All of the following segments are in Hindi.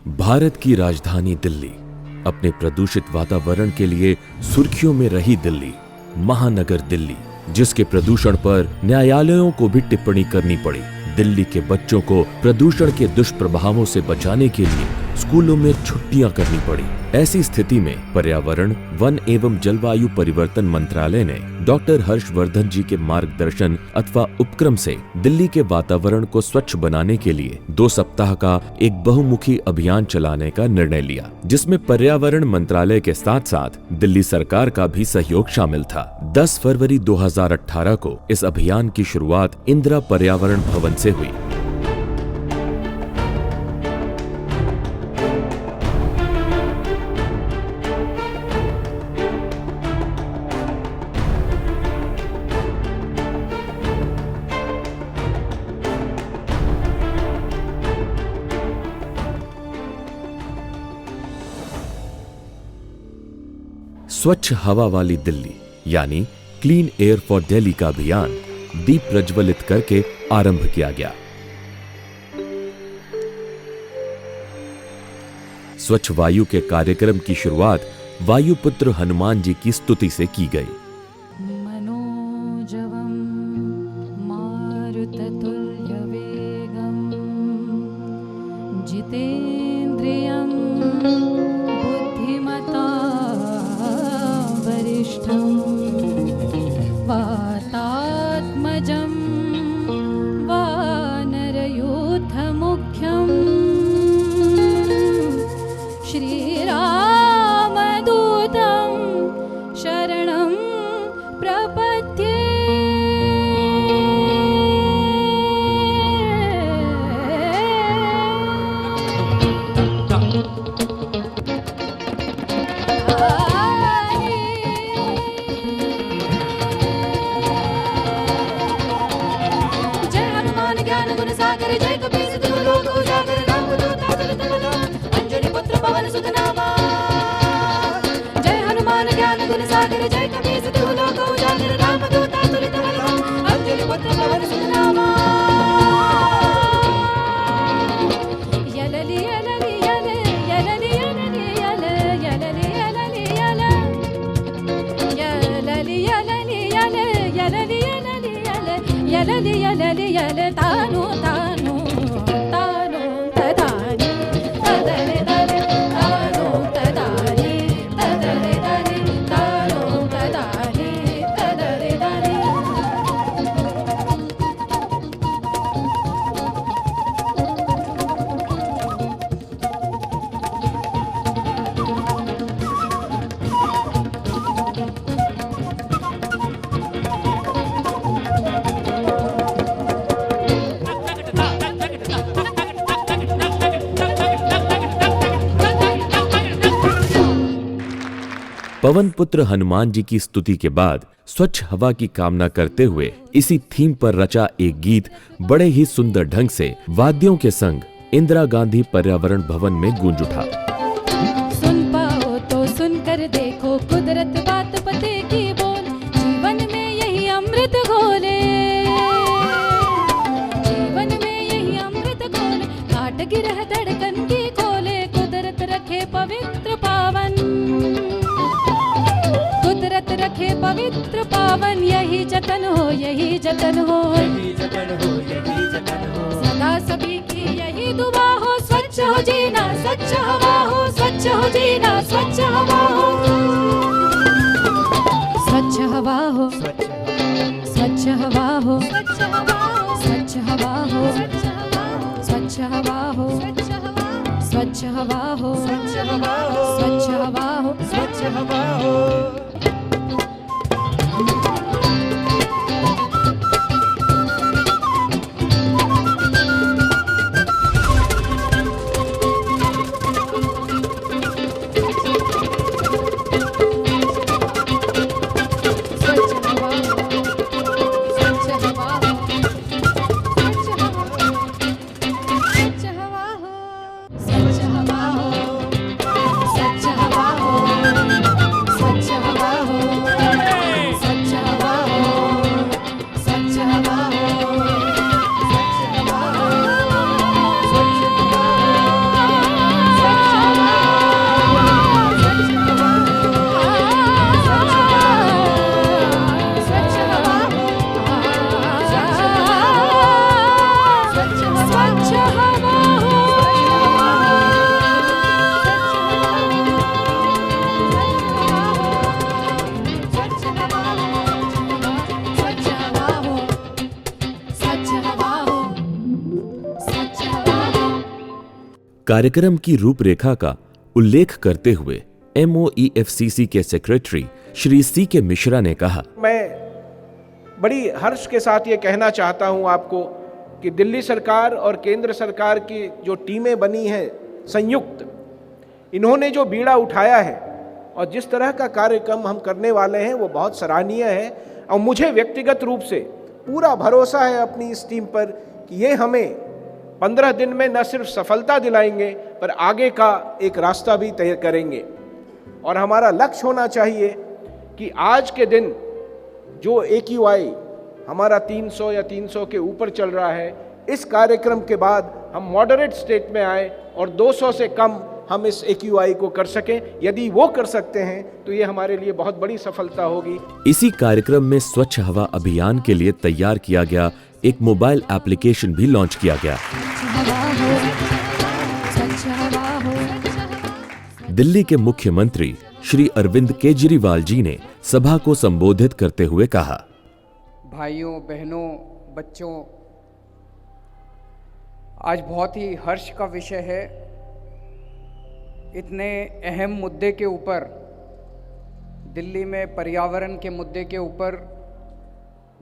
भारत की राजधानी दिल्ली अपने प्रदूषित वातावरण के लिए सुर्खियों में रही दिल्ली, महानगर दिल्ली, जिसके प्रदूषण पर न्यायालयों को भी टिप्पणी करनी पड़ी। दिल्ली के बच्चों को प्रदूषण के दुष्प्रभावों से बचाने के लिए स्कूलों में छुट्टियां करनी पड़ी। ऐसी स्थिति में पर्यावरण, वन एवं जलवायु परिवर्तन मंत्रालय ने डॉक्टर हर्षवर्धन जी के मार्गदर्शन अथवा उपक्रम से दिल्ली के वातावरण को स्वच्छ बनाने के लिए 2 सप्ताह का एक बहुमुखी अभियान चलाने का निर्णय लिया, जिसमें पर्यावरण मंत्रालय के साथ साथ दिल्ली सरकार का भी सहयोग शामिल था। 10 फरवरी 2018 को इस अभियान की शुरुआत इंदिरा पर्यावरण भवन से हुई। स्वच्छ हवा वाली दिल्ली यानी क्लीन एयर फॉर दिल्ली का अभियान दीप प्रज्वलित करके आरंभ किया गया। स्वच्छ वायु के कार्यक्रम की शुरुआत वायुपुत्र हनुमान जी की स्तुति से की गई। मनोजवं मारुततुल्यवेगं जितेन्द्रियं बुद्धिमता वरिष्ठं वातात्मजं वानरयूथमुख्यं श्रीरामदूतं शरणं प्रपद्ये। जय हनुमान ज्ञान गुण सागर, जय कपीस तिहु लोक उजागर, रामदूत अतुलित बल, अंजनी पुत्र पवन सुत नामा। जय हनुमान ज्ञान गुण सागर, जय कपीस तिहु लोक उजागर, रामदूत अतुलित बल, अंजनी पुत्र पवन सुत नामा। यलली यलली यल, यलली यलली यल, यलली यलली यल, यलली यलली यल, यलली यलली यल, यलली यलली यल, तानु तानु तानु तदानी तदरे तदरे तानु तदानी तदरे तदरे तानु तदानी तदरे तदरे। पवन पुत्र हनुमान जी की स्तुति के बाद स्वच्छ हवा की कामना करते हुए इसी थीम पर रचा एक गीत बड़े ही सुंदर ढंग से वाद्यों के संग इंदिरा गांधी पर्यावरण भवन में गूंज उठा। सुन पाओ तो सुनकर देखो, कुदरत बात पते की बोल, जीवन में यही अमृत घोले, जीवन में यही अमृत घोले, काट गिरह धड़कन की खोले, कुदरत रखे पवित्र पावन, कुदरत रखे पवित्र पावन, यही जतन हो, यही जतन हो, यही जतन हो, यही जतन हो, सदा सभी की यही दुआ हो, स्वच्छ हो जीना, स्वच्छ हवा हो, स्वच्छ हो जीना, स्वच्छ हवा हो, स्वच्छ हवा हो, स्वच्छ हवा हो, स्वच्छ हवा हो, स्वच्छ हवा हो, स्वच्छ हवा हो, स्वच्छ हवा हो, स्वच्छ हवा हो, स्वच्छ हवा हो। स्वच्छ हवा कार्यक्रम की रूपरेखा का उल्लेख करते हुए MOEFCC के सेक्रेटरी श्री C.K. मिश्रा ने कहा, मैं बड़ी हर्ष के साथ ये कहना चाहता हूँ आपको कि दिल्ली सरकार और केंद्र सरकार की जो टीमें बनी हैं संयुक्त, इन्होंने जो बीड़ा उठाया है और जिस तरह का कार्यक्रम हम करने वाले हैं वो बहुत सराहनीय है। और मुझे व्यक्तिगत रूप से पूरा भरोसा है अपनी इस टीम पर कि ये हमें 15 दिन में न सिर्फ सफलता दिलाएंगे पर आगे का एक रास्ता भी तय करेंगे। और हमारा लक्ष्य होना चाहिए कि आज के दिन जो AQI हमारा 300 या 300 के ऊपर चल रहा है, इस कार्यक्रम के बाद हम मॉडरेट स्टेट में आए और 200 से कम हम इस AQI को कर सकें। यदि वो कर सकते हैं तो ये हमारे लिए बहुत बड़ी सफलता होगी। इसी कार्यक्रम में स्वच्छ हवा अभियान के लिए तैयार किया गया एक मोबाइल एप्लीकेशन भी लॉन्च किया गया। दिल्ली के मुख्यमंत्री श्री अरविंद केजरीवाल जी ने सभा को संबोधित करते हुए कहा, भाइयों बहनों बच्चों, आज बहुत ही हर्ष का विषय है। इतने अहम मुद्दे के ऊपर, दिल्ली में पर्यावरण के मुद्दे के ऊपर,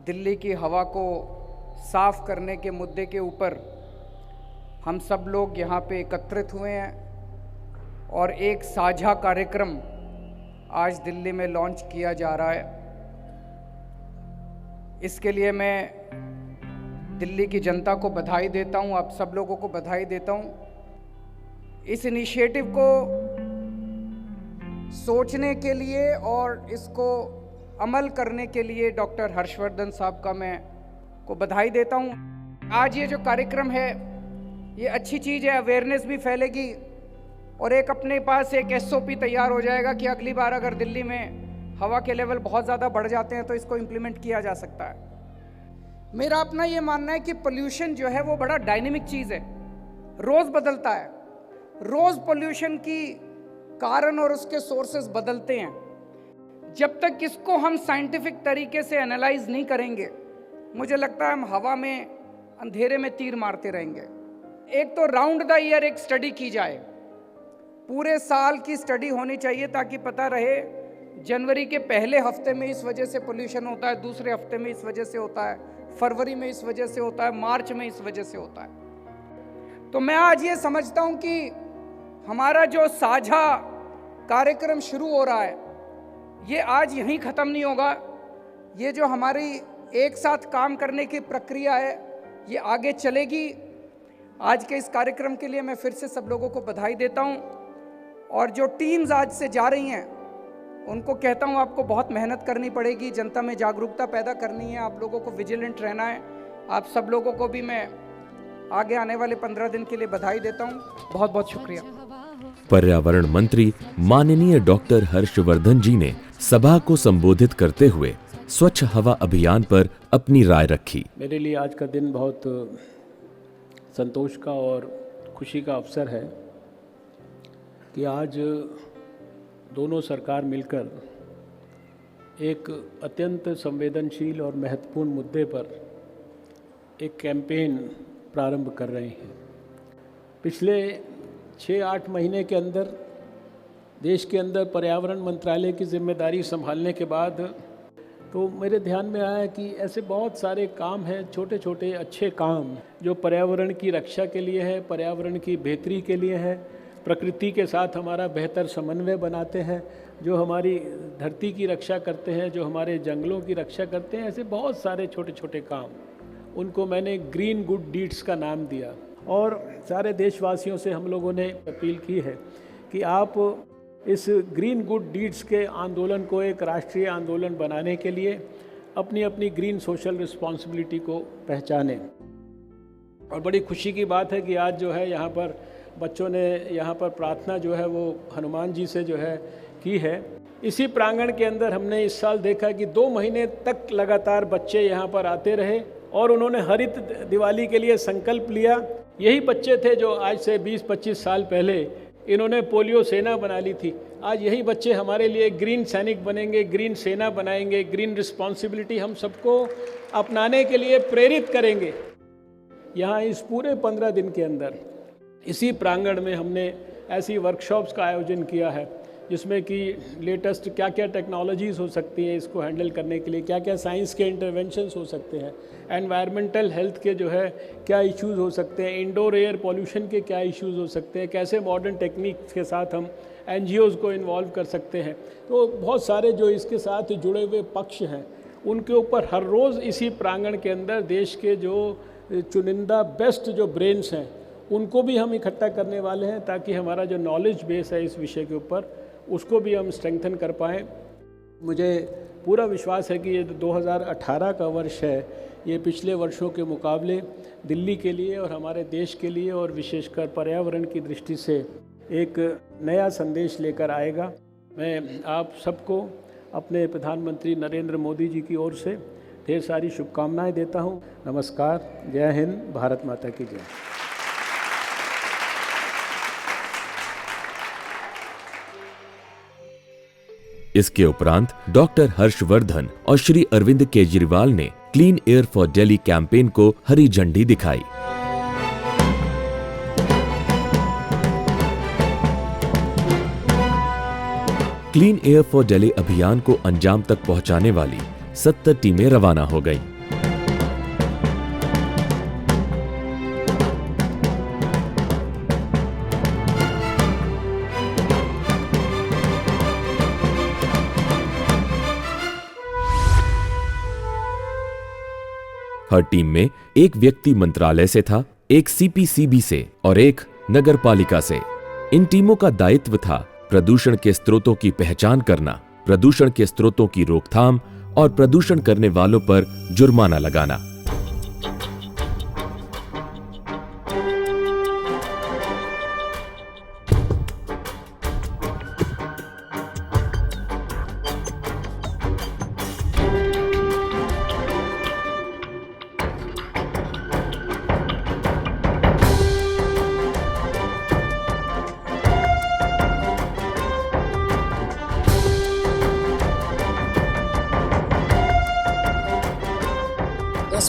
दिल्ली की हवा को साफ करने के मुद्दे के ऊपर हम सब लोग यहाँ पे एकत्रित हुए हैं और एक साझा कार्यक्रम आज दिल्ली में लॉन्च किया जा रहा है। इसके लिए मैं दिल्ली की जनता को बधाई देता हूँ, आप सब लोगों को बधाई देता हूँ। इस इनिशिएटिव को सोचने के लिए और इसको अमल करने के लिए डॉक्टर हर्षवर्धन साहब का मैं को बधाई देता हूँ। आज ये जो कार्यक्रम है ये अच्छी चीज़ है, अवेयरनेस भी फैलेगी और एक अपने पास एक SOP तैयार हो जाएगा कि अगली बार अगर दिल्ली में हवा के लेवल बहुत ज़्यादा बढ़ जाते हैं तो इसको इम्प्लीमेंट किया जा सकता है। मेरा अपना ये मानना है कि पोल्यूशन जो है वो बड़ा डायनेमिक चीज़ है, रोज़ बदलता है, रोज़ पोल्यूशन की कारण और उसके सोर्सेज बदलते हैं। जब तक इसको हम साइंटिफिक तरीके से एनालाइज नहीं करेंगे, मुझे लगता है हम हवा में अंधेरे में तीर मारते रहेंगे। एक तो राउंड द ईयर एक स्टडी की जाए, पूरे साल की स्टडी होनी चाहिए ताकि पता रहे जनवरी के पहले हफ्ते में इस वजह से पोल्यूशन होता है, दूसरे हफ्ते में इस वजह से होता है, फरवरी में इस वजह से होता है, मार्च में इस वजह से होता है। तो मैं आज ये समझता हूँ कि हमारा जो साझा कार्यक्रम शुरू हो रहा है ये आज यहीं ख़त्म नहीं होगा। ये जो हमारी एक साथ काम करने की प्रक्रिया है ये आगे चलेगी। आज के इस कार्यक्रम के लिए मैं फिर से सब लोगों को बधाई देता हूँ और जो टीम्स आज से जा रही हैं उनको कहता हूँ आपको बहुत मेहनत करनी पड़ेगी, जनता में जागरूकता पैदा करनी है, आप लोगों को विजिलेंट रहना है। आप सब लोगों को भी मैं आगे आने वाले 15 दिन के लिए बधाई देता हूँ। बहुत बहुत शुक्रिया। पर्यावरण मंत्री माननीय डॉक्टर हर्षवर्धन जी ने सभा को संबोधित करते हुए स्वच्छ हवा अभियान पर अपनी राय रखी। मेरे लिए आज का दिन बहुत संतोष का और खुशी का अवसर है कि आज दोनों सरकार मिलकर एक अत्यंत संवेदनशील और महत्वपूर्ण मुद्दे पर एक कैंपेन प्रारंभ कर रहे हैं। पिछले 6-8 महीने के अंदर देश के अंदर पर्यावरण मंत्रालय की जिम्मेदारी संभालने के बाद तो मेरे ध्यान में आया कि ऐसे बहुत सारे काम हैं, छोटे छोटे अच्छे काम जो पर्यावरण की रक्षा के लिए है, पर्यावरण की बेहतरी के लिए है, प्रकृति के साथ हमारा बेहतर समन्वय बनाते हैं, जो हमारी धरती की रक्षा करते हैं, जो हमारे जंगलों की रक्षा करते हैं। ऐसे बहुत सारे छोटे छोटे काम, उनको मैंने ग्रीन गुड डीड्स का नाम दिया और सारे देशवासियों से हम लोगों ने अपील की है कि आप इस ग्रीन गुड डीड्स के आंदोलन को एक राष्ट्रीय आंदोलन बनाने के लिए अपनी अपनी ग्रीन सोशल रिस्पॉन्सिबिलिटी को पहचानें। और बड़ी खुशी की बात है कि आज जो है यहाँ पर बच्चों ने यहाँ पर प्रार्थना जो है वो हनुमान जी से जो है की है। इसी प्रांगण के अंदर हमने इस साल देखा कि 2 महीने तक लगातार बच्चे यहाँ पर आते रहे और उन्होंने हरित दिवाली के लिए संकल्प लिया। यही बच्चे थे जो आज से 20-25 साल पहले इन्होंने पोलियो सेना बना ली थी। आज यही बच्चे हमारे लिए ग्रीन सैनिक बनेंगे, ग्रीन सेना बनाएंगे, ग्रीन रिस्पॉन्सिबिलिटी हम सबको अपनाने के लिए प्रेरित करेंगे। यहाँ इस पूरे 15 दिन के अंदर इसी प्रांगण में हमने ऐसी वर्कशॉप्स का आयोजन किया है जिसमें कि लेटेस्ट क्या क्या टेक्नोलॉजीज़ हो सकती हैं इसको हैंडल करने के लिए, क्या क्या साइंस के इंटरवेंशंस हो सकते हैं, एनवायरमेंटल हेल्थ के जो है क्या इश्यूज़ हो सकते हैं, इंडोर एयर पॉल्यूशन के क्या इश्यूज़ हो सकते हैं, कैसे मॉडर्न टेक्निक्स के साथ हम NGOs को इन्वॉल्व कर सकते हैं। तो बहुत सारे जो इसके साथ जुड़े हुए पक्ष हैं उनके ऊपर हर रोज़ इसी प्रांगण के अंदर देश के जो चुनिंदा बेस्ट जो ब्रेन्स हैं उनको भी हम इकट्ठा करने वाले हैं, ताकि हमारा जो नॉलेज बेस है इस विषय के ऊपर उसको भी हम स्ट्रेंथन कर पाएँ। मुझे पूरा विश्वास है कि ये 2018 का वर्ष है, ये पिछले वर्षों के मुकाबले दिल्ली के लिए और हमारे देश के लिए और विशेषकर पर्यावरण की दृष्टि से एक नया संदेश लेकर आएगा। मैं आप सबको अपने प्रधानमंत्री नरेंद्र मोदी जी की ओर से ढेर सारी शुभकामनाएं देता हूं। नमस्कार, जय हिंद, भारत माता की जय। इसके उपरांत डॉक्टर हर्षवर्धन और श्री अरविंद केजरीवाल ने clean air for Delhi campaign को हरी झंडी दिखाई। क्लीन एयर फॉर दिल्ली अभियान को अंजाम तक पहुंचाने वाली 70 टीमें रवाना हो गईं। हर टीम में एक व्यक्ति मंत्रालय से था, एक CPCB से और एक नगर पालिका से। इन टीमों का दायित्व था प्रदूषण के स्रोतों की पहचान करना, प्रदूषण के स्रोतों की रोकथाम और प्रदूषण करने वालों पर जुर्माना लगाना।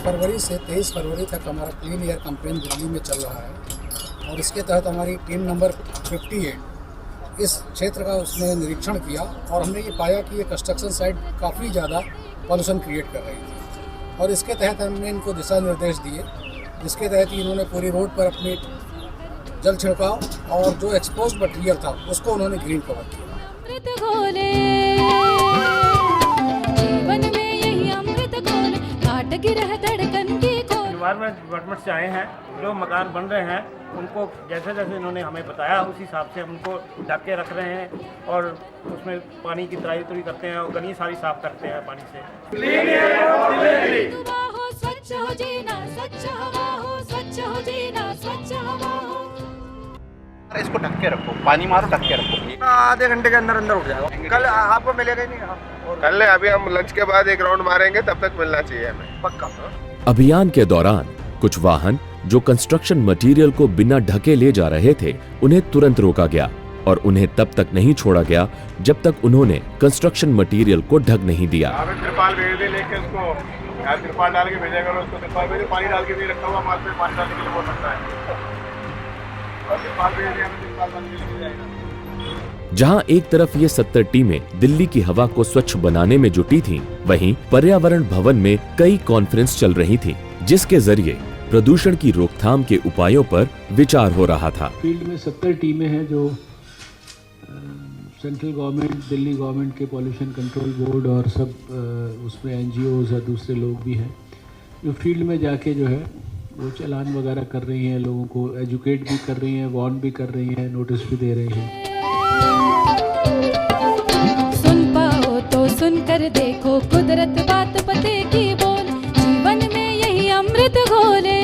फरवरी से 23 फरवरी तक हमारा क्लीन एयर कैंपेन दिल्ली में चल रहा है और इसके तहत हमारी टीम नंबर 58 इस क्षेत्र का उसने निरीक्षण किया और हमने ये पाया कि ये कंस्ट्रक्शन साइट काफ़ी ज़्यादा पॉल्यूशन क्रिएट कर रही थी और इसके तहत हमने इनको दिशा निर्देश दिए, जिसके तहत इन्होंने पूरी रोड पर अपनी जल छिड़काव और जो एक्सपोज मटीरियल था उसको उन्होंने ग्रीन कवर किया। एनवायरमेंट डिपार्टमेंट से आए हैं, जो मकान बन रहे हैं उनको जैसे जैसे इन्होंने हमें बताया उस हिसाब से हम उनको ढक के रख रहे हैं और उसमें पानी की तराई तुरी करते हैं और गली सारी साफ करते हैं पानी से। स्वच्छ हो जीना, स्वच्छ हवा हो, स्वच्छ हो जीना, स्वच्छ हवा हो। इसको ढक के रखो, पानी मारो, ढक के रखो, आधे घंटे के अंदर अंदर उठ जाएगा। कल आपको मिलेगा ही नहीं। कल अभी हम लंच के बाद एक राउंड मारेंगे, तब तक मिलना चाहिए हमें पक्का। अभियान के दौरान कुछ वाहन जो कंस्ट्रक्शन मटेरियल को बिना ढके ले जा रहे थे उन्हें तुरंत रोका गया और उन्हें तब तक नहीं छोड़ा गया जब तक उन्होंने कंस्ट्रक्शन मटेरियल को ढक नहीं दिया। तिरपाल भेज दे, लेके उसको तिरपाल डाल के भेजा करो, उसको तिरपाल भेजे, पानी डाल के नहीं रखा हुआ माल पे पानी डालने के लिए बोल सकता है और तिरपाल भेज दिया, तिरपाल बन के मिल जाएगा। जहां एक तरफ ये 70 टीमें दिल्ली की हवा को स्वच्छ बनाने में जुटी थीं, वहीं पर्यावरण भवन में कई कॉन्फ्रेंस चल रही थीं, जिसके जरिए प्रदूषण की रोकथाम के उपायों पर विचार हो रहा था। फील्ड में 70 टीमें हैं जो सेंट्रल गवर्नमेंट, दिल्ली गवर्नमेंट के पॉल्यूशन कंट्रोल बोर्ड और सब उसमें NGOs और दूसरे लोग भी हैं, जो फील्ड में जाके जो है वो चालान वगैरह कर रही हैं, लोगों को एजुकेट भी कर रही हैं, वार्न भी कर रही हैं, नोटिस भी दे रही हैं। सुन पाओ तो सुन कर देखो, कुदरत बात पते की बोल, जीवन में यही अमृत घोले,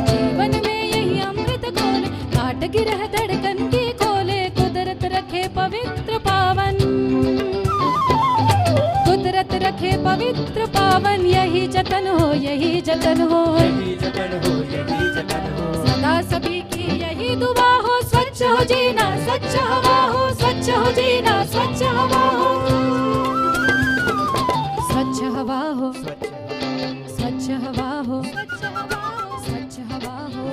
जीवन में यही अमृत घोले, काट गिरह धड़कन की खोले, कुदरत रखे पवित्र पावन, कुदरत रखे पवित्र पावन, यही जतन हो, यही जतन हो, यही जतन हो, यही जतन हो, सदा सभी की यही दुआ हो, स्वच्छ हो जीना, स्वच्छ हवा हो, स्वच्छ हो जीना, स्वच्छ हवा हो, स्वच्छ हवा हो, स्वच्छ हवा हो, स्वच्छ हवा हो, स्वच्छ हवा हो।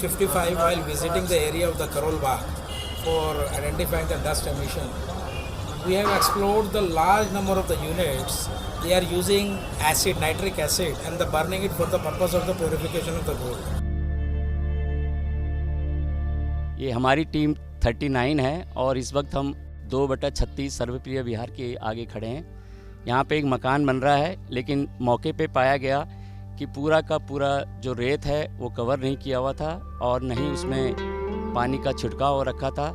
1955 while visiting the area of the Karol Bagh for identifying the dust emission. We have explored the large number of the units. They are using acid, nitric acid, and the burning it for the purpose of the purification of the gold. ये हमारी टीम 39 है और इस वक्त हम 2/36 सर्वप्रिय विहार के आगे खड़े हैं। यहाँ पे एक मकान बन रहा है, लेकिन मौके पे पाया गया कि पूरा का पूरा जो रेत है वो कवर नहीं किया हुआ था और नहीं उसमें पानी का छिड़काव रखा था।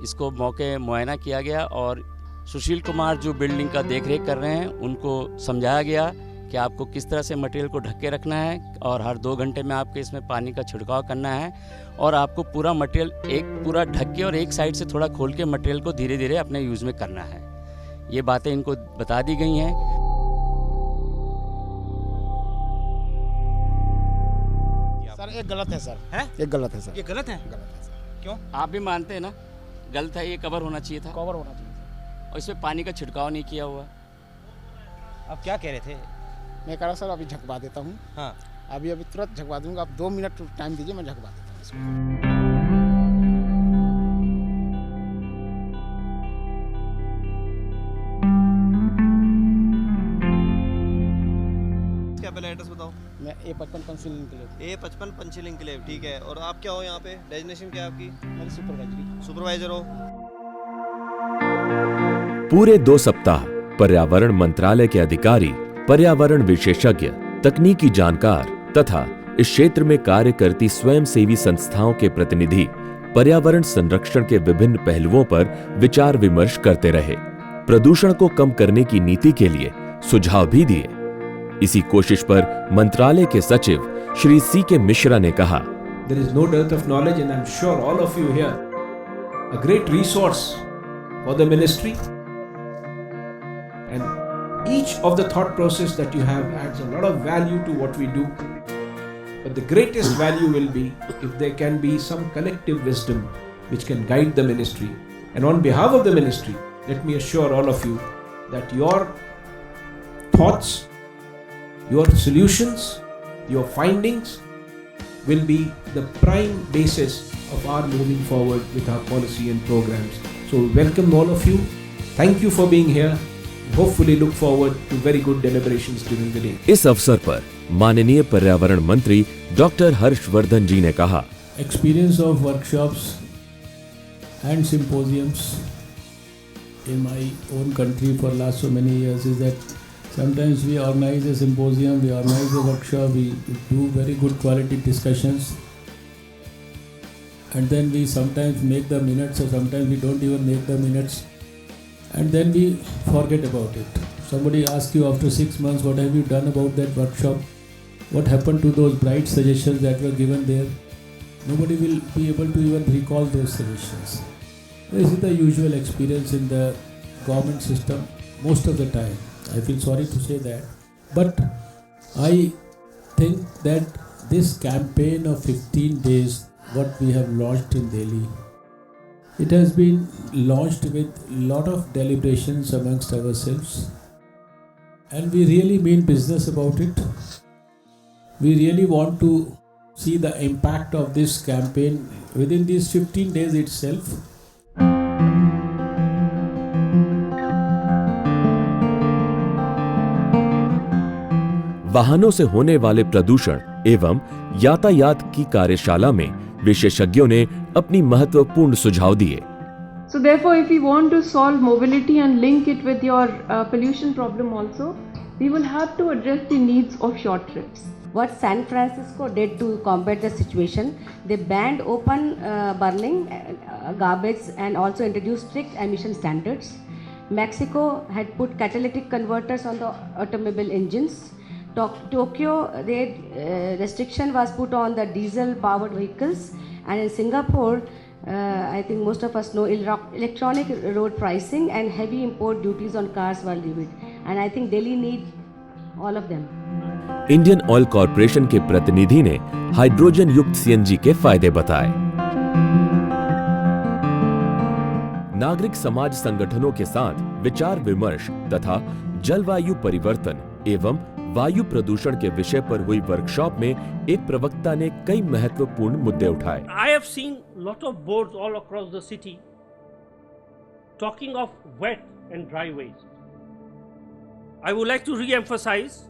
इसको मौके मुआयना किया गया और सुशील कुमार जो बिल्डिंग का देखरेख कर रहे हैं उनको समझाया गया कि आपको किस तरह से मटेरियल को ढक के रखना है और हर 2 घंटे में आपको इसमें पानी का छिड़काव करना है और आपको पूरा मटेरियल एक पूरा ढक के और एक साइड से थोड़ा खोल के मटेरियल को धीरे धीरे अपने यूज़ में करना है। ये बातें इनको बता दी गई हैं। सर ये गलत है सर। हैं? ये गलत है सर। ये गलत है? गलत है सर। क्यों? आप भी मानते हैं ना गलत है, ये कवर होना चाहिए था। कवर होना चाहिए सर। और इसमें पानी का छिड़काव नहीं किया हुआ। आप क्या कह रहे थे? मैं कह रहा सर अभी झकवा देता हूँ। हाँ, अभी तुरंत झकवा दूंगा। आप 2 मिनट टाइम दीजिए, मैं झकवा देता हूँ इसको। क्या पहले एड्रेस बताओ? मैं A55 पंचिल इनक्लेव। A55 पंचिल इनक्लेव, ठीक है। और आप क्या हो यहाँ पे? डेजिग्नेशन क्या है आपकी? मेरी सुपरवाइजर हो। पूरे 2 सप्ताह पर्यावरण मंत्रालय के अधिकारी, पर्यावरण विशेषज्ञ, तकनीकी जानकार तथा इस क्षेत्र में कार्य करती स्वयंसेवी संस्थाओं के प्रतिनिधि पर्यावरण संरक्षण के विभिन्न पहलुओं पर विचार विमर्श करते रहे। प्रदूषण को कम करने की नीति के लिए सुझाव भी दिए। इसी कोशिश पर मंत्रालय के सचिव श्री C.K. मिश्रा ने कहा, There is no dearth of knowledge, and I'm sure all of you here, a great resource for the ministry, and each of the thought process that you have adds a lot of value to what we do. But the greatest value will be if there can be some collective wisdom which can guide the ministry. And on behalf of the ministry, let me assure all of you that your thoughts, your solutions, your findings will be the prime basis of our moving forward with our policy and programs. So welcome all of you. Thank you for being here. Hopefully look forward to very good deliberations during the day. इस अवसर पर माननीय पर्यावरण मंत्री डॉक्टर हर्षवर्धन जी ने कहा, Experience of workshops and symposiums in my own country for last so many years is that sometimes we organize a symposium, we organize a workshop, we do very good quality discussions, and then we sometimes make the minutes, or sometimes we don't even make the minutes, and then we forget about it. Somebody asks you after 6 months, what have you done about that workshop? What happened to those bright suggestions that were given there? Nobody will be able to even recall those suggestions. This is the usual experience in the government system most of the time. I feel sorry to say that. But I think that this campaign of 15 days, what we have launched in Delhi, it has been launched with a lot of deliberations amongst ourselves. And we really mean business about it. We really want to see the impact of this campaign within these 15 days itself. वाहनों से होने वाले प्रदूषण एवं यातायात की कार्यशाला में विशेषज्ञों ने अपनी महत्वपूर्ण सुझाव दिए। So therefore, if we want to solve mobility and link it with your pollution problem also, we will have to address the needs of short trips. What San Francisco did to combat the situation, they banned open burning garbage and also introduced strict emission standards. Mexico had put catalytic converters on the automobile engines. Tokyo, the restriction was put on the diesel powered vehicles, and in Singapore, I think most of us know electronic road pricing and heavy import duties on cars were levied, and I think Delhi needs all of them. Indian oil corporation के प्रतिनिधि ने हाइड्रोजन युक्त सीएनजी के फायदे बताए। नागरिक समाज संगठनों के साथ विचार विमर्श तथा जलवायु परिवर्तन एवं वायु प्रदूषण के विषय पर हुई वर्कशॉप में एक प्रवक्ता ने कई महत्वपूर्ण मुद्दे उठाए। I have seen lot of boards all across the city talking of wet and dry waste. I would like to re-emphasize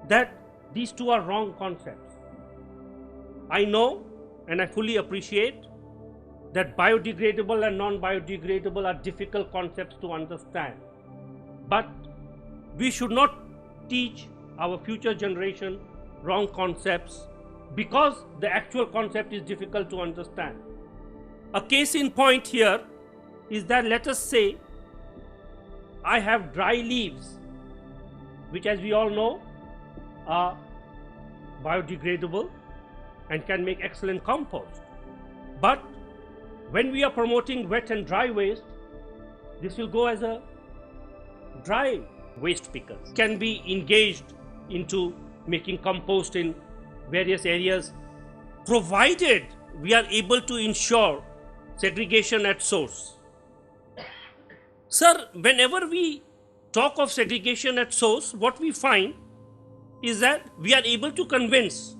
that these two are wrong concepts. I know and I fully appreciate that biodegradable and non-biodegradable are difficult concepts to understand. But we should not teach our future generation wrong concepts because the actual concept is difficult to understand. A case in point here is that let us say I have dry leaves, which as we all know are biodegradable and can make excellent compost. But when we are promoting wet and dry waste, this will go as a dry waste pickers. Can be engaged into making compost in various areas, provided we are able to ensure segregation at source. Sir, whenever we talk of segregation at source, what we find is that we are able to convince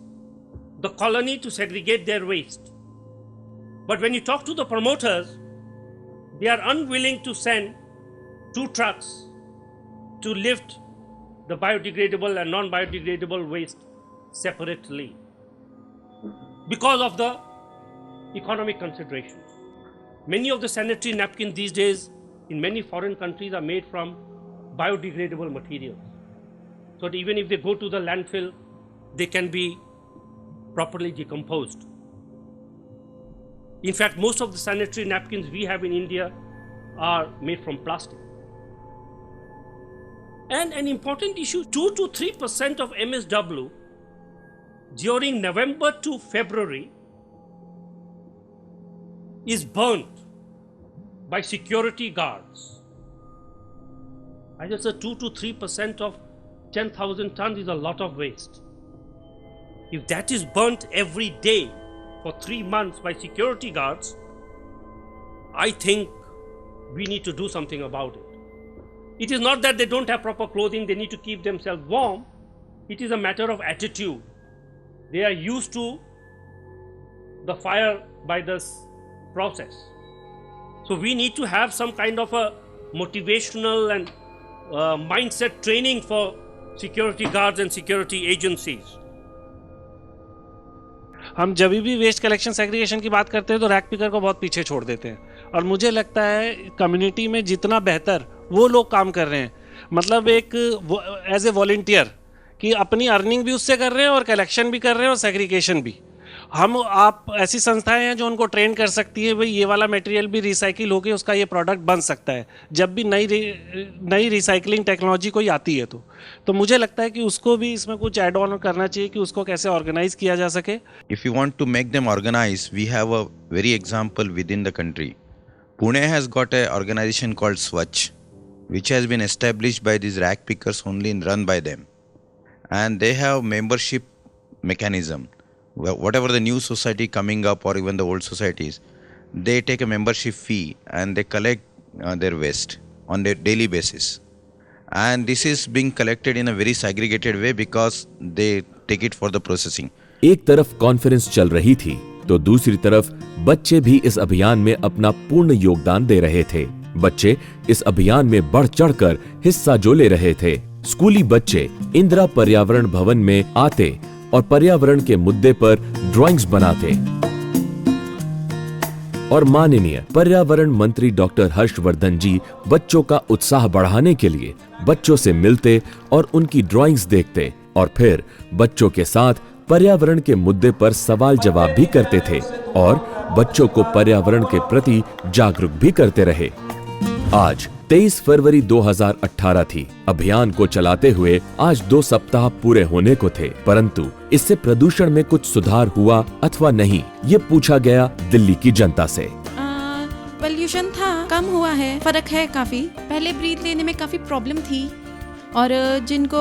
the colony to segregate their waste. But when you talk to the promoters, they are unwilling to send 2 trucks to lift the biodegradable and non-biodegradable waste separately because of the economic considerations. Many of the sanitary napkins these days in many foreign countries are made from biodegradable materials. So that even if they go to the landfill, they can be properly decomposed. In fact, most of the sanitary napkins we have in India are made from plastic. And an important issue, 2 to 3% of MSW during November to February is burnt by security guards. I just said 2 to 3% of 10,000 tons is a lot of waste. If that is burnt every day for 3 months by security guards, I think we need to do something about it. It is not that they don't have proper clothing, they need to keep themselves warm. It is a matter of attitude. They are used to the fire by this process. So we need to have some kind of a motivational and mindset training for security guards and security agencies. हम जब भी वेस्ट कलेक्शन सेग्रीगेशन की बात करते हैं तो रैक पिकर को बहुत पीछे छोड़ देते हैं और मुझे लगता है कम्युनिटी में जितना बेहतर वो लोग काम कर रहे हैं, मतलब एक एज ए वॉलंटियर कि अपनी अर्निंग भी उससे कर रहे हैं और कलेक्शन भी कर रहे हैं और सेग्रीगेशन भी। हम आप ऐसी संस्थाएं हैं जो उनको ट्रेन कर सकती है, भाई ये वाला मटेरियल भी रिसाइकिल होकर उसका ये प्रोडक्ट बन सकता है जब भी नई रिसाइकलिंग टेक्नोलॉजी कोई आती है तो मुझे लगता है कि उसको भी इसमें कुछ ऐड ऑन करना चाहिए कि उसको कैसे ऑर्गेनाइज किया जा सके। If you want to make them organise, we have a very example within the country. Pune has got an organization called Swachh, which has been established by these rack pickers only and run by them. And they have membership mechanism. Whatever the new society coming up or even the old societies, they take a membership fee and they collect their waste on their daily basis. And this is being collected in a very segregated way because they take it for the processing. एक तरफ कॉन्फ्रेंस चल रही थी तो दूसरी तरफ बच्चे भी इस अभियान में अपना पूर्ण योगदान दे रहे थे। बच्चे इस अभियान में बढ़ चढ़कर हिस्सा जो ले रहे थे। स्कूली बच्चे इंदिरा पर्यावरण भवन में आते और पर्यावरण के मुद्दे पर ड्राइंग्स बनाते और माननीय पर्यावरण मंत्री डॉक्टर हर्षवर्धन जी बच्चों का उत्साह बढ़ाने के लिए बच्चों से मिलते और उनकी ड्राइंग्स देखते और फिर बच्चों के साथ पर्यावरण के मुद्दे पर सवाल जवाब भी करते थे और बच्चों को पर्यावरण के प्रति जागरूक भी करते रहे। आज 23 फरवरी 2018 थी। अभियान को चलाते हुए आज 2 सप्ताह पूरे होने को थे, परंतु इससे प्रदूषण में कुछ सुधार हुआ अथवा नहीं, ये पूछा गया दिल्ली की जनता से। पोल्यूशन था, कम हुआ है, फर्क है काफी। पहले ब्रीथ लेने में काफी प्रॉब्लम थी और जिनको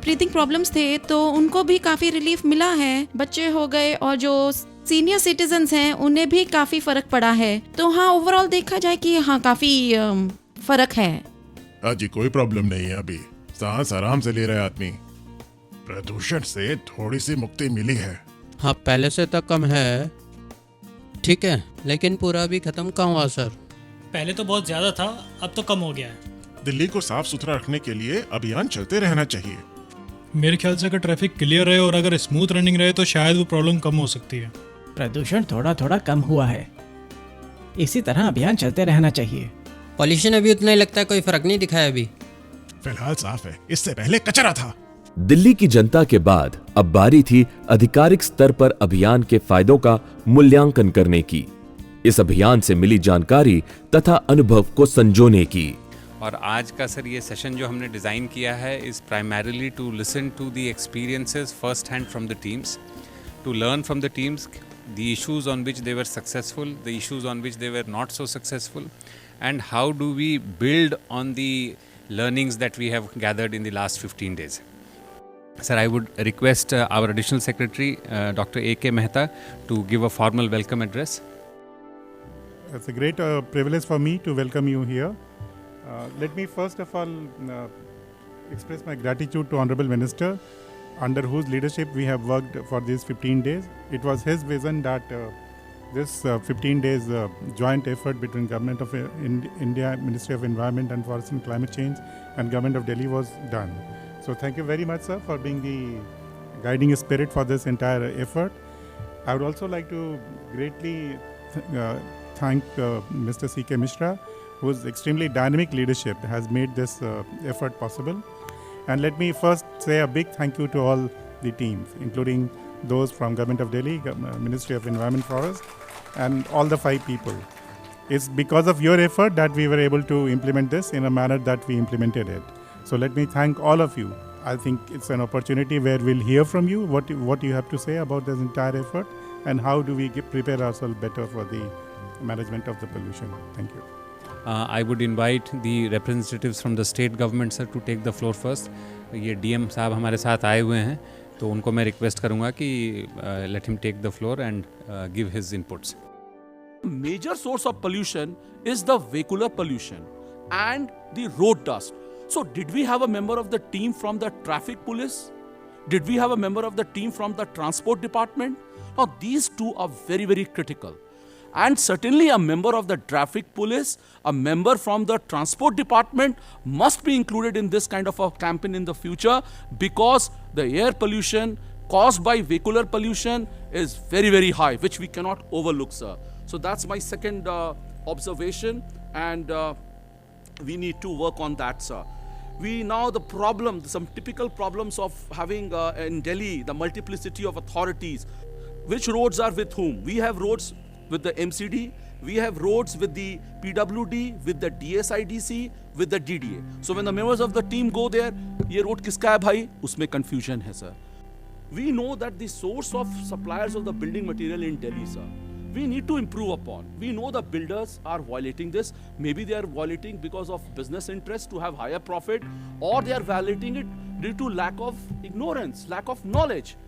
ब्रीथिंग प्रॉब्लम्स थे तो उनको भी काफी रिलीफ मिला है। बच्चे हो गए और जो सीनियर सिटीजन्स हैं उन्हें भी काफी फर्क पड़ा है। तो हाँ, ओवरऑल देखा जाए कि हाँ काफी फर्क है। जी कोई प्रॉब्लम नहीं है, अभी सांस आराम से ले रहा है आदमी। प्रदूषण से थोड़ी सी मुक्ति मिली है। हाँ, पहले से तो कम है, ठीक है, लेकिन पूरा भी खत्म कहाँ हुआ सर? पहले तो बहुत ज्यादा था, अब तो कम हो गया है। दिल्ली को साफ सुथरा रखने के लिए अभियान चलते रहना चाहिए। मेरे ख्याल से अगर ट्रैफिक क्लियर रहे और अगर स्मूथ रनिंग रहे तो शायद वो प्रॉब्लम कम हो सकती है। प्रदूषण थोड़ा थोड़ा कम हुआ है, इसी तरह अभियान चलते रहना चाहिए। पॉल्यूशन अभी उतना ही लगता है, कोई फर्क नहीं दिखाया अभी। फिलहाल साफ है, इससे पहले कचरा था। दिल्ली की जनता के बाद अब बारी थी आधिकारिक स्तर पर अभियान के फायदों का मूल्यांकन करने की, इस अभियान से मिली जानकारी तथा अनुभव को संजोने की। और आज का सर ये सेशन जो हमने डिज़ाइन किया है is primarily to listen to the experiences first hand from the teams, to learn from the teams the issues on which they were successful, the issues on which they were not so successful, and how do we build on the learnings that we have gathered in the last 15 days. Sir, I would request our Additional Secretary, Dr. A.K. Mehta, to give a formal welcome address. It's a great privilege for me to welcome you here. Let me first of all express my gratitude to Honorable Minister, under whose leadership we have worked for these 15 days. It was his vision that this 15 days joint effort between Government of India, Ministry of Environment and Forest and Climate Change and Government of Delhi was done. So thank you very much, sir, for being the guiding spirit for this entire effort. I would also like to greatly thank Mr. C.K. Mishra, whose extremely dynamic leadership has made this effort possible. And let me first say a big thank you to all the teams, including those from Government of Delhi, Ministry of Environment Forest, and all the 5 people. It's because of your effort that we were able to implement this in a manner that we implemented it. So let me thank all of you. I think it's an opportunity where we'll hear from you what you have to say about this entire effort and how do we prepare ourselves better for the management of the pollution. Thank you. I would invite the representatives from the state government, sir, to take the floor first. ये DM साहब हमारे साथ आए हुए हैं, तो उनको मैं रिक्वेस्ट करूंगा कि let him take the floor and give his inputs. Major source of pollution is the vehicular pollution and the road dust. So did we have a member of the team from the traffic police? Did we have a member of the team from the transport department? Now these two are very, very critical. And certainly a member of the traffic police, a member from the transport department must be included in this kind of a campaign in the future, because the air pollution caused by vehicular pollution is very, very high, which we cannot overlook, sir. So that's my second observation, and we need to work on that, sir. Some typical problems of having in Delhi, the multiplicity of authorities. Which roads are with whom? We have roads with the MCD, we have roads with the PWD, with the DSIDC, with the DDA. So when the members of the team go there, ये road किसका है भाई? उसमें confusion है, sir. We know that the source of suppliers of the building material in Delhi, sir, we need to improve upon. We know the builders are violating this. Maybe they are violating because of business interest to have higher profit, or they are violating it due to lack of ignorance, lack of knowledge.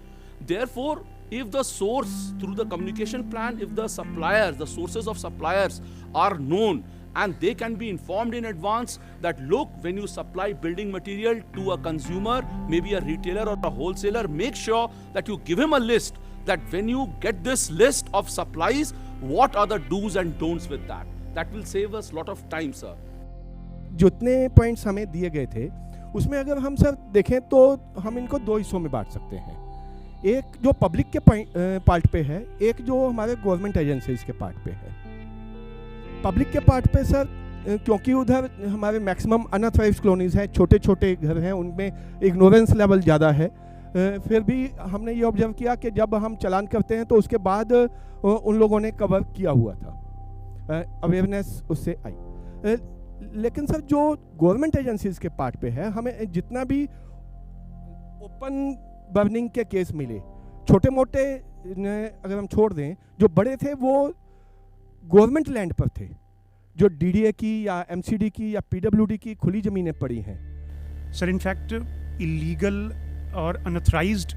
Therefore, if the source through the communication plan, if the suppliers, the sources of suppliers are known and they can be informed in advance that look, when you supply building material to a consumer, maybe a retailer or a wholesaler, make sure that you give him a list, that when you get this list of supplies, what are the do's and don'ts with that. That will save us a lot of time, sir. जितने पॉइंट्स हमें दिए गए थे उसमें अगर हम सर देखें तो हम इनको 2 हिस्सों में बांट सकते हैं। एक जो पब्लिक के पार्ट पे है, एक जो हमारे गवर्नमेंट एजेंसीज के पार्ट पे है। पब्लिक के पार्ट पे सर, क्योंकि उधर हमारे मैक्सिमम अनऑथराइज्ड कॉलोनीज हैं, छोटे छोटे घर हैं, उनमें इग्नोरेंस लेवल ज़्यादा है। फिर भी हमने ये ऑब्जर्व किया कि जब हम चालान करते हैं तो उसके बाद उन लोगों ने कवर किया हुआ था, अवेयरनेस उससे आई। लेकिन सर जो गवर्नमेंट एजेंसीज के पार्ट पे है, हमें जितना भी ओपन बर्निंग के केस मिले, छोटे मोटे अगर हम छोड़ दें, जो बड़े थे वो गवर्नमेंट लैंड पर थे, जो डीडीए की या एमसीडी की या पीडब्ल्यूडी की खुली ज़मीनें पड़ी हैं। सर इनफैक्ट इलीगल और अनऑथराइज्ड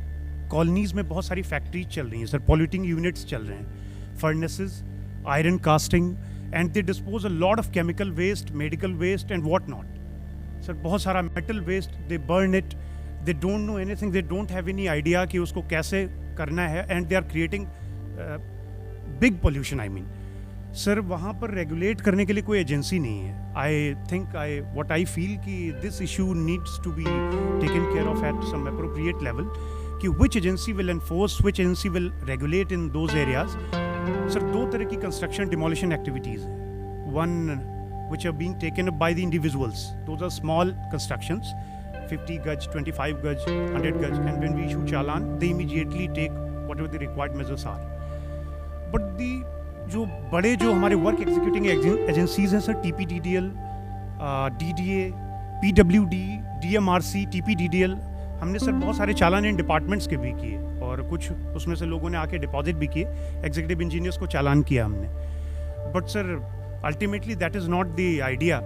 कॉलोनीज़ में बहुत सारी फैक्ट्रीज चल रही हैं सर, पॉल्यूटिंग यूनिट्स चल रहे हैं, furnaces, iron casting, and they dispose a lot of chemical waste, medical waste and what not. Sir बहुत सारा metal waste, they burn it, they don't know anything, they don't have any idea कि उसको कैसे करना है, and they are creating big pollution. I mean sir वहाँ पर रेगुलेट करने के लिए कोई एजेंसी नहीं है। I think what I feel कि this issue needs to be taken care of at some appropriate level, कि which agency will enforce, which agency will regulate in those areas. Sir दो तरह की कंस्ट्रक्शन डिमोलिशन एक्टिविटीज़ हैं, one which are being taken up by the individuals. Those are small constructions, 50 gaj, 25 gaj, 100 gaj, and when we issue challan, they immediately take whatever the required measures are. But the जो बड़े जो हमारे वर्क एग्जीक्यूटिंग एजेंसीज हैं sir, TPDDL, DDA, PWD, DMRC, TPDDL, हमने सर बहुत सारे चालान इन डिपार्टमेंट्स के भी किए, और कुछ उसमें से लोगों ने आके डिपॉजिट भी किए, एग्जीक्यूटिव इंजीनियर्स को चालान किया हमने। But sir ultimately that is not the idea.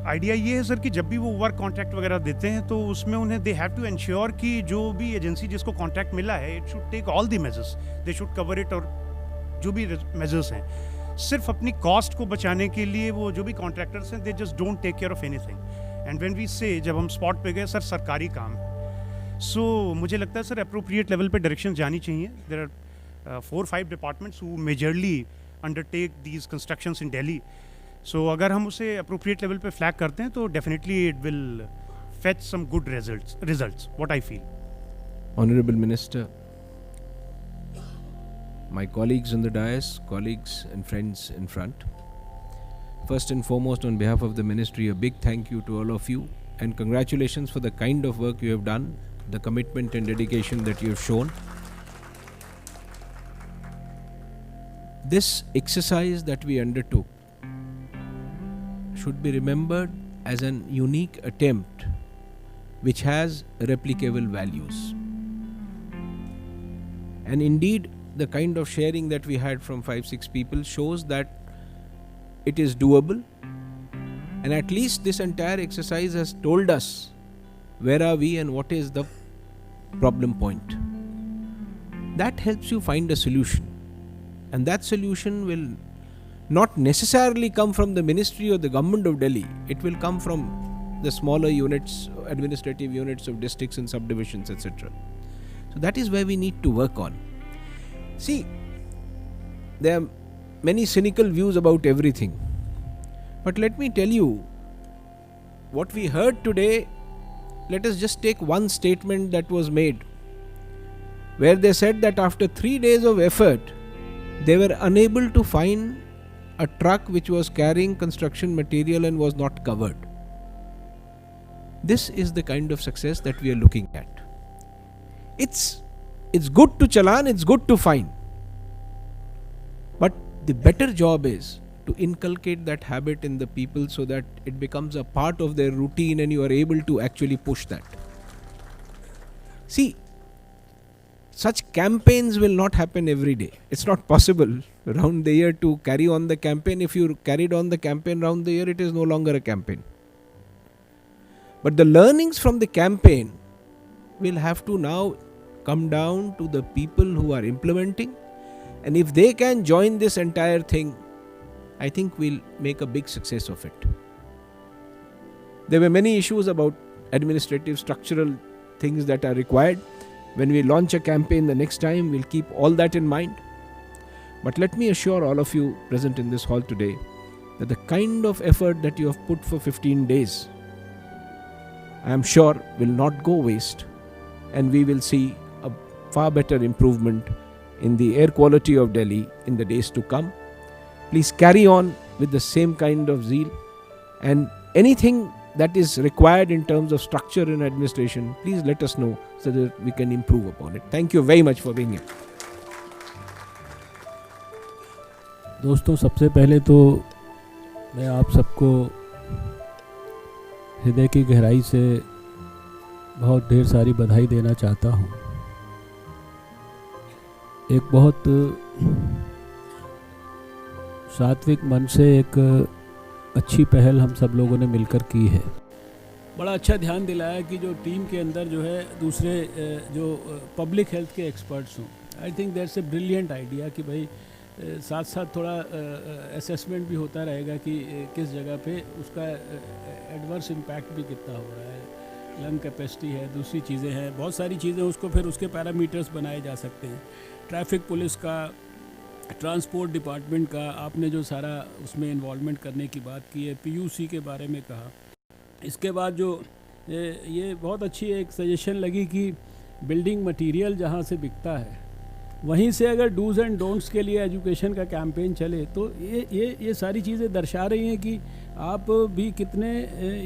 Idea ये है सर कि जब भी वो वर्क कॉन्ट्रैक्ट वगैरह देते हैं तो उसमें उन्हें दे हैव टू इंश्योर कि जो भी एजेंसी जिसको कॉन्ट्रैक्ट मिला है, it should take all the measures, they should cover it, और जो भी मेजर्स हैं सिर्फ अपनी कॉस्ट को बचाने के लिए वो जो भी कॉन्ट्रैक्टर्स हैं, they just don't take care of anything. And when we say, जब हम स्पॉट पे गए सर, सरकारी काम है, सो मुझे लगता है सर अप्रोप्रिएट लेवल पे डायरेक्शन जानी चाहिए। There are 4-5 departments who majorly undertake these constructions in Delhi. So अगर हम उसे appropriate level पे flag करते हैं तो definitely it will fetch some good results, what I feel. Honorable Minister, my colleagues on the dais, colleagues and friends in front, first and foremost on behalf of the ministry, a big thank you to all of you and congratulations for the kind of work you have done, the commitment and dedication that you have shown. This exercise that we undertook should be remembered as an unique attempt which has replicable values. And indeed, the kind of sharing that we had from 5-6 people shows that it is doable. And at least this entire exercise has told us where are we and what is the problem point. That helps you find a solution. And that solution will not necessarily come from the ministry or the government of Delhi. It will come from the smaller units, administrative units of districts and subdivisions, etc. So that is where we need to work on. See, there are many cynical views about everything. But let me tell you, what we heard today, let us just take one statement that was made, where they said that after 3 days of effort, they were unable to find a truck which was carrying construction material and was not covered. This is the kind of success that we are looking at. It's good to challan, it's good to fine. But the better job is to inculcate that habit in the people so that it becomes a part of their routine and you are able to actually push that. See, such campaigns will not happen every day. It's not possible around the year to carry on the campaign. If you carried on the campaign around the year, it is no longer a campaign. But the learnings from the campaign will have to now come down to the people who are implementing. And if they can join this entire thing, I think we'll make a big success of it. There were many issues about administrative, structural things that are required. When we launch a campaign the next time, we'll keep all that in mind. But let me assure all of you present in this hall today that the kind of effort that you have put for 15 days, I am sure will not go waste, and we will see a far better improvement in the air quality of Delhi in the days to come. Please carry on with the same kind of zeal, and anything that is required in terms of structure and administration, please let us know so that we can improve upon it. Thank you very much for being here. दोस्तों, सबसे पहले तो मैं आप सबको हृदय की गहराई से बहुत ढेर सारी बधाई देना चाहता हूँ। एक बहुत सात्विक मन से एक अच्छी पहल हम सब लोगों ने मिलकर की है। बड़ा अच्छा ध्यान दिलाया कि जो टीम के अंदर जो है दूसरे जो पब्लिक हेल्थ के एक्सपर्ट्स हों। I think that's a brilliant idea कि भाई साथ साथ थोड़ा असेसमेंट भी होता रहेगा कि किस जगह पे उसका एडवर्स इम्पैक्ट भी कितना हो रहा है, लंग कैपेसिटी है, दूसरी चीज़ें हैं, बहुत सारी चीज़ें, उसको फिर उसके पैरामीटर्स बनाए जा सकते हैं। ट्रैफिक पुलिस का, ट्रांसपोर्ट डिपार्टमेंट का आपने जो सारा उसमें इन्वॉल्वमेंट करने की बात की है, पीयूसी के बारे में कहा। इसके बाद जो ये बहुत अच्छी एक सजेशन लगी कि बिल्डिंग मटेरियल जहाँ से बिकता है वहीं से अगर डूज़ एंड डोंट्स के लिए एजुकेशन का कैंपेन चले तो ये सारी चीज़ें दर्शा रही हैं कि आप भी कितने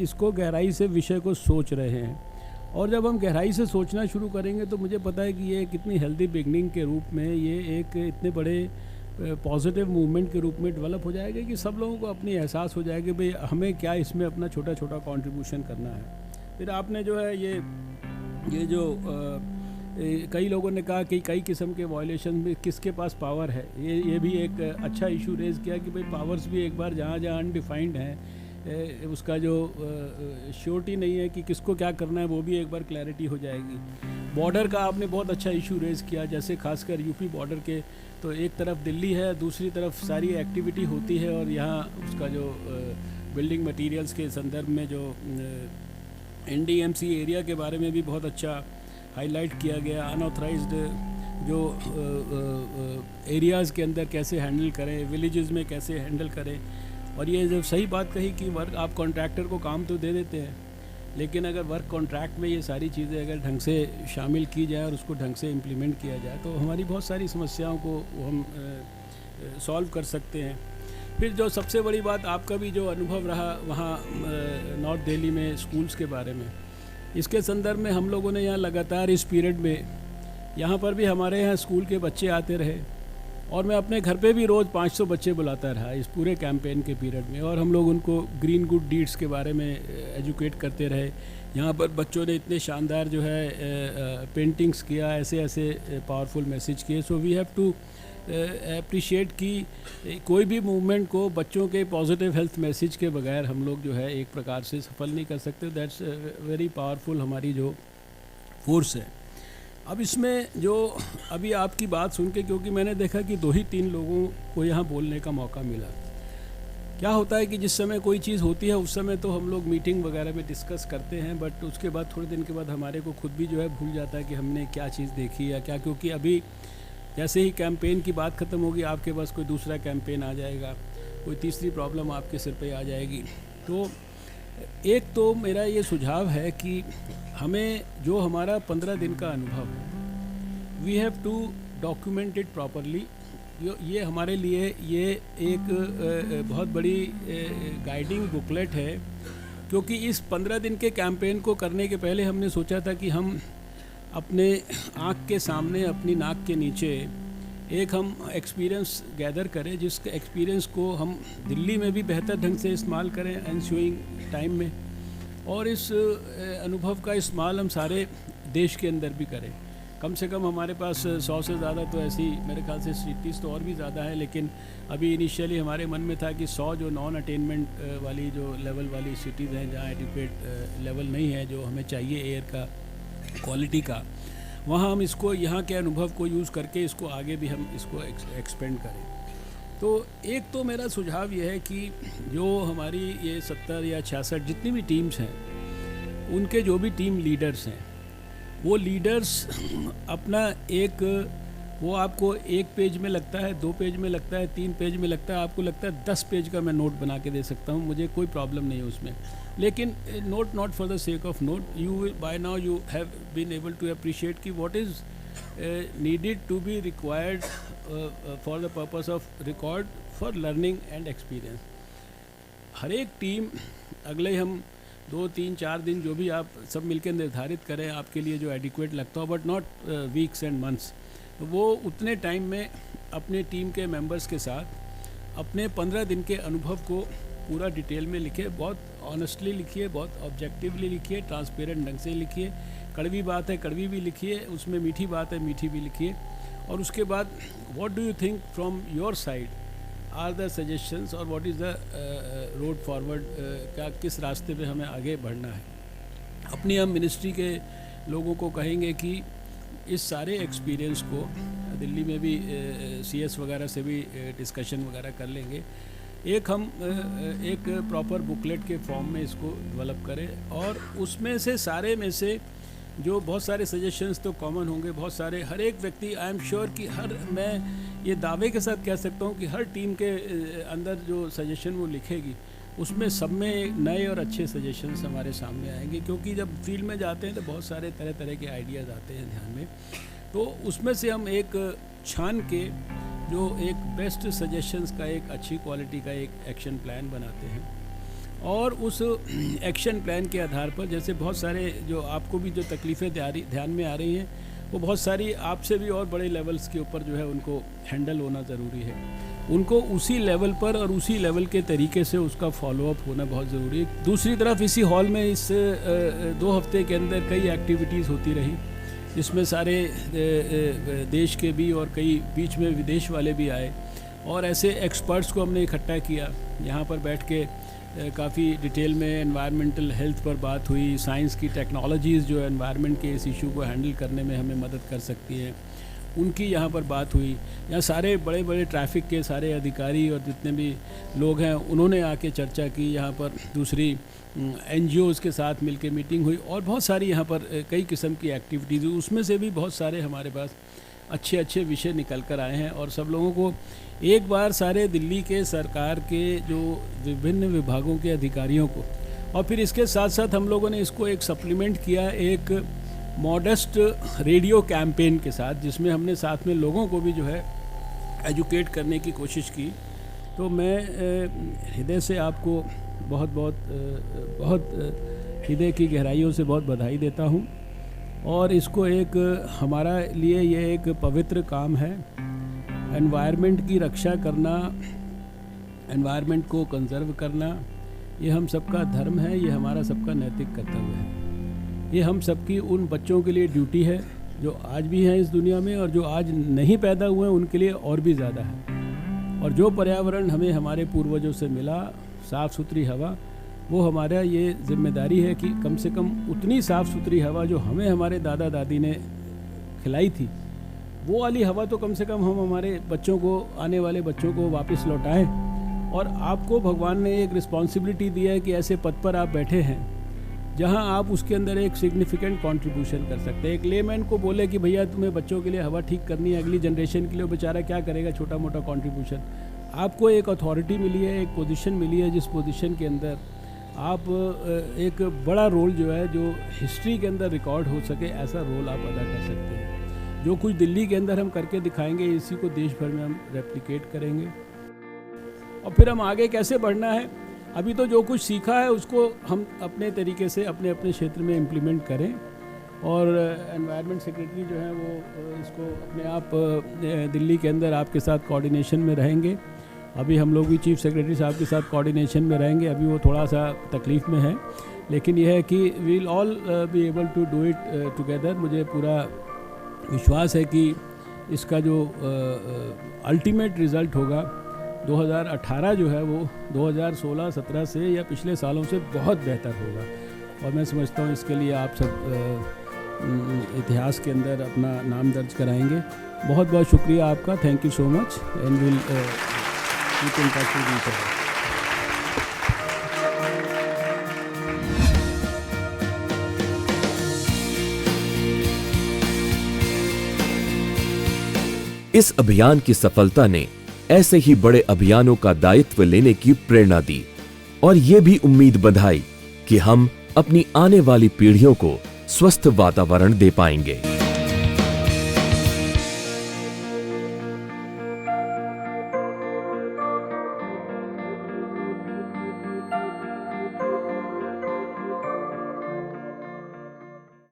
इसको गहराई से विषय को सोच रहे हैं। और जब हम गहराई से सोचना शुरू करेंगे तो मुझे पता है कि ये कितनी हेल्दी बिगनिंग के रूप में ये एक इतने बड़े पॉजिटिव मूवमेंट के रूप में डेवलप हो जाएगा कि सब लोगों को अपनी एहसास हो जाएगा भाई हमें क्या इसमें अपना छोटा छोटा कंट्रीब्यूशन करना है। फिर आपने जो है ये जो कई लोगों ने कहा कि कई किस्म के वायलेशन में किसके पास पावर है, ये भी एक अच्छा इशू रेज़ किया कि भाई पावर्स भी एक बार जहाँ जहाँ अनडिफाइंड हैं उसका जो श्योरिटी नहीं है कि किसको क्या करना है वो भी एक बार क्लैरिटी हो जाएगी। बॉर्डर का आपने बहुत अच्छा इशू रेज़ किया, जैसे खासकर यूपी बॉर्डर के, तो एक तरफ दिल्ली है, दूसरी तरफ सारी एक्टिविटी होती है और यहाँ उसका जो बिल्डिंग मटेरियल्स के संदर्भ में जो NDMC एरिया के बारे में भी बहुत अच्छा हाईलाइट किया गया। अनऑथराइज्ड जो एरियाज़ के अंदर कैसे हैंडल करें, विलेजेस में कैसे हैंडल करें। और ये जब सही बात कही कि वर्क आप कॉन्ट्रैक्टर को काम तो दे देते हैं, लेकिन अगर वर्क कॉन्ट्रैक्ट में ये सारी चीज़ें अगर ढंग से शामिल की जाए और उसको ढंग से इम्प्लीमेंट किया जाए तो हमारी बहुत सारी समस्याओं को हम सॉल्व कर सकते हैं। फिर जो सबसे बड़ी बात आपका भी जो अनुभव रहा वहाँ नॉर्थ दिल्ली में स्कूल्स के बारे में, इसके संदर्भ में हम लोगों ने यहाँ लगातार इस पीरियड में यहाँ पर भी हमारे यहाँ स्कूल के बच्चे आते रहे और मैं अपने घर पे भी रोज़ 500 बच्चे बुलाता रहा इस पूरे कैंपेन के पीरियड में, और हम लोग उनको ग्रीन गुड डीड्स के बारे में एजुकेट करते रहे। यहाँ पर बच्चों ने इतने शानदार जो है पेंटिंग्स किया, ऐसे ऐसे पावरफुल मैसेज किए। So we have to appreciate कि कोई भी मूवमेंट को बच्चों के पॉजिटिव हेल्थ मैसेज के बगैर हम लोग जो है एक प्रकार से सफल नहीं कर सकते। दैट्स वेरी पावरफुल हमारी जो फोर्स है। अब इसमें जो अभी आपकी बात सुन के, क्योंकि मैंने देखा कि 2 ही 3 लोगों को यहाँ बोलने का मौका मिला। क्या होता है कि जिस समय कोई चीज़ होती है उस समय तो हम लोग मीटिंग वगैरह में डिस्कस करते हैं, बट उसके बाद थोड़े दिन के बाद हमारे को खुद भी जो है भूल जाता है कि हमने क्या चीज़ देखी या क्या, क्योंकि अभी जैसे ही कैंपेन की बात ख़त्म होगी आपके पास कोई दूसरा कैंपेन आ जाएगा, कोई तीसरी प्रॉब्लम आपके सिर पे आ जाएगी। तो एक तो मेरा ये सुझाव है कि हमें जो हमारा 15 दिन का अनुभव है we have to document it properly. ये हमारे लिए ये एक बहुत बड़ी गाइडिंग बुकलेट है, क्योंकि इस 15 दिन के कैंपेन को करने के पहले हमने सोचा था कि हम अपने आँख के सामने, अपनी नाक के नीचे एक हम एक्सपीरियंस गैदर करें, जिस एक्सपीरियंस को हम दिल्ली में भी बेहतर ढंग से इस्तेमाल करें एनस्यूइंग टाइम में, और इस अनुभव का इस्तेमाल हम सारे देश के अंदर भी करें। कम से कम हमारे पास 100 से ज़्यादा तो ऐसी मेरे ख्याल से सिटीज़ तो और भी ज़्यादा है, लेकिन अभी इनिशियली हमारे मन में था कि 100 जो नॉन अटेनमेंट वाली जो लेवल वाली सिटीज़ हैं जहाँ एडिक्वेट लेवल नहीं है जो हमें चाहिए एयर का क्वालिटी का, वहाँ हम इसको यहाँ के अनुभव को यूज़ करके इसको आगे भी हम इसको एक्सपेंड करें। तो एक तो मेरा सुझाव ये है कि जो हमारी ये 70 या 66 जितनी भी टीम्स हैं उनके जो भी टीम लीडर्स हैं वो लीडर्स अपना एक, वो आपको 1 पेज में लगता है, 2 पेज में लगता है, 3 पेज में लगता है, आपको लगता है 10 पेज का मैं नोट बना के दे सकता हूँ, मुझे कोई प्रॉब्लम नहीं है उसमें। लेकिन note not for the sake of note, you by now you have been able to appreciate कि what is needed to be required for the purpose of record for learning and experience. हर एक टीम अगले हम 2, 3, 4 दिन जो भी आप सब मिलकर निर्धारित करें आपके लिए जो एडिक्वेट लगता हो, but not weeks and months, तो वो उतने टाइम में अपने टीम के मेंबर्स के साथ अपने 15 दिन के अनुभव को पूरा डिटेल में लिखिए, बहुत ऑनेस्टली लिखिए, बहुत ऑब्जेक्टिवली लिखिए, ट्रांसपेरेंट ढंग से लिखिए। कड़वी बात है कड़वी भी लिखिए, उसमें मीठी बात है मीठी भी लिखिए। और उसके बाद what do you think from your side are the suggestions और what is the road forward, क्या किस रास्ते पे हमें आगे बढ़ना है। अपनी हम मिनिस्ट्री के लोगों को कहेंगे कि इस सारे एक्सपीरियंस को दिल्ली में भी CS वगैरह से भी डिस्कशन वगैरह कर लेंगे। हम एक प्रॉपर बुकलेट के फॉर्म में इसको डेवलप करें और उसमें से सारे में से जो बहुत सारे सजेशंस तो कॉमन होंगे, बहुत सारे हर एक व्यक्ति, आई एम श्योर कि मैं ये दावे के साथ कह सकता हूँ कि हर टीम के अंदर जो सजेशन वो लिखेगी उसमें सब में नए और अच्छे सजेशंस हमारे सामने आएंगे, क्योंकि जब फील्ड में जाते हैं तो बहुत सारे तरह तरह के आइडियाज़ आते हैं ध्यान में, तो उसमें से हम एक छान के जो एक बेस्ट सजेशंस का एक अच्छी क्वालिटी का एक एक्शन प्लान बनाते हैं और उस एक्शन प्लान के आधार पर जैसे बहुत सारे जो आपको भी जो तकलीफ़ें ध्यान में आ रही हैं वो बहुत सारी आपसे भी और बड़े लेवल्स के ऊपर जो है उनको हैंडल होना ज़रूरी है, उनको उसी लेवल पर और उसी लेवल के तरीके से उसका फॉलोअप होना बहुत ज़रूरी है। दूसरी तरफ इसी हॉल में इस 2 हफ्ते के अंदर कई एक्टिविटीज़ होती रही जिसमें सारे देश के भी और कई बीच में विदेश वाले भी आए और ऐसे एक्सपर्ट्स को हमने इकट्ठा किया। यहाँ पर बैठ के काफ़ी डिटेल में एनवायरमेंटल हेल्थ पर बात हुई, साइंस की टेक्नोलॉजीज़ जो एनवायरनमेंट के इस इशू को हैंडल करने में हमें मदद कर सकती हैं उनकी यहाँ पर बात हुई। यहाँ सारे बड़े बड़े ट्रैफिक के सारे अधिकारी और जितने भी लोग हैं उन्होंने आके चर्चा की। यहाँ पर दूसरी NGOs के साथ मिलके मीटिंग हुई और बहुत सारी यहाँ पर कई किस्म की एक्टिविटीज़ हुई, उसमें से भी बहुत सारे हमारे पास अच्छे अच्छे विषय निकल कर आए हैं और सब लोगों को एक बार सारे दिल्ली के सरकार के जो विभिन्न विभागों के अधिकारियों को और फिर इसके साथ साथ हम लोगों ने इसको एक सप्लीमेंट किया एक मॉडेस्ट रेडियो कैंपेन के साथ, जिसमें हमने साथ में लोगों को भी जो है एजुकेट करने की कोशिश की। तो मैं हृदय से आपको बहुत हृदय की गहराइयों से बहुत बधाई देता हूँ और इसको एक हमारा लिए ये एक पवित्र काम है। एनवायरनमेंट की रक्षा करना, एनवायरनमेंट को कंजर्व करना, ये हम सबका धर्म है, ये हमारा सबका नैतिक कर्तव्य है। ये हम सबकी उन बच्चों के लिए ड्यूटी है जो आज भी हैं इस दुनिया में और जो आज नहीं पैदा हुए हैं उनके लिए और भी ज़्यादा है। और जो पर्यावरण हमें हमारे पूर्वजों से मिला, साफ़ सुथरी हवा, वो हमारा ये जिम्मेदारी है कि कम से कम उतनी साफ़ सुथरी हवा जो हमें हमारे दादा दादी ने खिलाई थी, वो वाली हवा तो कम से कम हम हमारे बच्चों को, आने वाले बच्चों को वापस लौटाएं। और आपको भगवान ने एक रिस्पॉन्सिबिलिटी दी है कि ऐसे पद पर आप बैठे हैं जहां आप उसके अंदर एक सिग्निफिकेंट कंट्रीब्यूशन कर सकते हैं। एक लेमैन को बोले कि भैया तुम्हें बच्चों के लिए हवा ठीक करनी है, अगली जनरेशन के लिए, बेचारा क्या करेगा, छोटा मोटा कंट्रीब्यूशन। आपको एक अथॉरिटी मिली है, एक पोजीशन मिली है, जिस पोजीशन के अंदर आप एक बड़ा रोल जो है, जो हिस्ट्री के अंदर रिकॉर्ड हो सके, ऐसा रोल आप अदा कर सकते हैं। जो कुछ दिल्ली के अंदर हम करके दिखाएंगे, इसी को देश भर में हम रेप्लिकेट करेंगे। और फिर हम आगे कैसे बढ़ना है, अभी तो जो कुछ सीखा है उसको हम अपने तरीके से अपने अपने क्षेत्र में इम्प्लीमेंट करें। और एनवायरनमेंट सेक्रेटरी जो है वो इसको अपने आप दिल्ली के अंदर आपके साथ कोऑर्डिनेशन में रहेंगे। अभी हम लोग भी चीफ सेक्रेटरी साहब के साथ कोऑर्डिनेशन में रहेंगे। अभी वो थोड़ा सा तकलीफ़ में है, लेकिन यह है कि we will all be able to do it together. मुझे पूरा विश्वास है कि इसका जो अल्टीमेट रिज़ल्ट होगा 2018 जो है वो 2016-17 से या पिछले सालों से बहुत बेहतर होगा। और मैं समझता हूँ इसके लिए आप सब इतिहास के अंदर अपना नाम दर्ज कराएंगे। बहुत बहुत शुक्रिया आपका, thank you so much and will keep in touch with each other. इस अभियान की सफलता ने ऐसे ही बड़े अभियानों का दायित्व लेने की प्रेरणा दी और ये भी उम्मीद बंधाई कि हम अपनी आने वाली पीढ़ियों को स्वस्थ वातावरण दे पाएंगे।